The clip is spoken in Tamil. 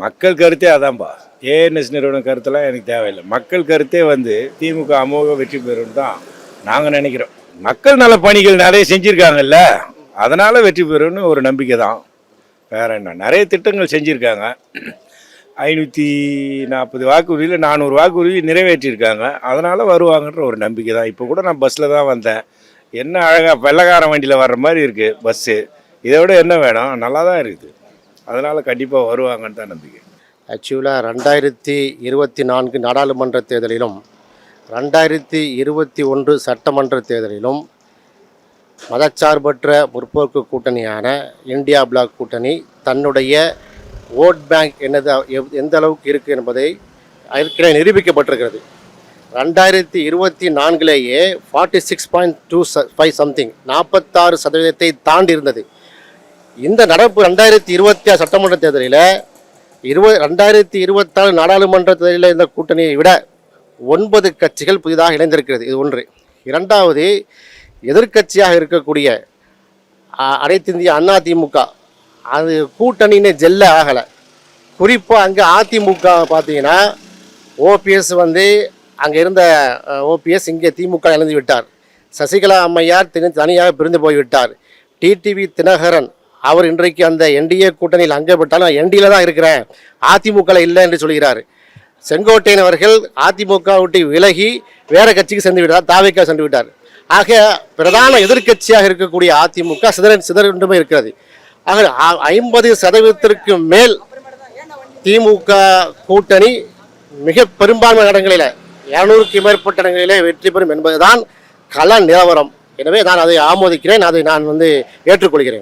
மக்கள் கருத்தே அதான்ப்பா. ஏஎன்எஸ் நிறுவன கருத்தெல்லாம் எனக்கு தேவையில்லை. மக்கள் கருத்தே திமுக அமோக வெற்றி பெறும் தான் நாங்கள் நினைக்கிறோம். மக்கள் நல பணிகள் நிறைய செஞ்சுருக்காங்கல்ல, அதனால் வெற்றி பெறும்னு ஒரு நம்பிக்கை தான். வேற என்ன, நிறைய திட்டங்கள் செஞ்சுருக்காங்க. 540 வாக்குறுதியில் 400 வாக்குறுதி நிறைவேற்றியிருக்காங்க. அதனால் வருவாங்கன்ற ஒரு நம்பிக்கை தான். இப்போ கூட நான் பஸ்ஸில் தான் வந்தேன். என்ன அழகாக வெள்ளைக்காரன் வண்டியில் வர்ற மாதிரி இருக்குது பஸ்ஸு. இதை விட என்ன வேணும்? நல்லா தான் இருக்குது. அதனால் கண்டிப்பாக வருவாங்கன்னு தான் நம்பிக்கை. ஆக்சுவலாக 2024 நாடாளுமன்ற தேர்தலிலும் 2021 சட்டமன்ற தேர்தலிலும் மதச்சார்பற்ற முற்போக்கு கூட்டணியான இந்தியா பிளாக் கூட்டணி தன்னுடைய ஓட் பேங்க் எந்த அளவுக்கு இருக்குது என்பதை ஏற்கனவே நிரூபிக்கப்பட்டிருக்கிறது. 2024லேயே 46.25 சம்திங் 46% தாண்டி இருந்தது. இந்த நடப்பு 2026 சட்டமன்ற தேர்தலில் 2024 நாடாளுமன்ற தேர்தலில் இந்த கூட்டணியை விட 9 கட்சிகள் புதிதாக இணைந்திருக்கிறது. இது ஒன்று. இரண்டாவது, எதிர்க்கட்சியாக இருக்கக்கூடிய அனைத்து இந்திய அதிமுக அது கூட்டணின்னு ஜெல்ல ஆகலை. குறிப்பாக அங்கே அதிமுக பார்த்தீங்கன்னா ஓபிஎஸ் அங்கே இருந்த ஓபிஎஸ் இங்கே திமுக இணைந்து விட்டார். சசிகலா அம்மையார் தனியாக பிரிந்து போய்விட்டார். டிடிவி தினகரன் அவர் இன்றைக்கு அந்த என்டிஏ கூட்டணியில் அங்கே விட்டாலும் என்டியில் தான் இருக்கிறேன், அதிமுக இல்லை என்று சொல்கிறார். செங்கோட்டையன் அவர்கள் அதிமுக விட்டு விலகி வேற கட்சிக்கு சென்று விட்டார், தாவேக்கா சென்று விட்டார். ஆக பிரதான எதிர்க்கட்சியாக இருக்கக்கூடிய அதிமுக சிதறண்டுமே இருக்கிறது. ஆக 50% மேல் திமுக கூட்டணி மிக பெரும்பான்மை இடங்களில் 200க்கு மேற்பட்ட இடங்களிலே வெற்றி பெறும் என்பதுதான் கள நிலவரம். எனவே நான் அதை ஆமோதிக்கிறேன், அதை நான் ஏற்றுக்கொள்கிறேன்.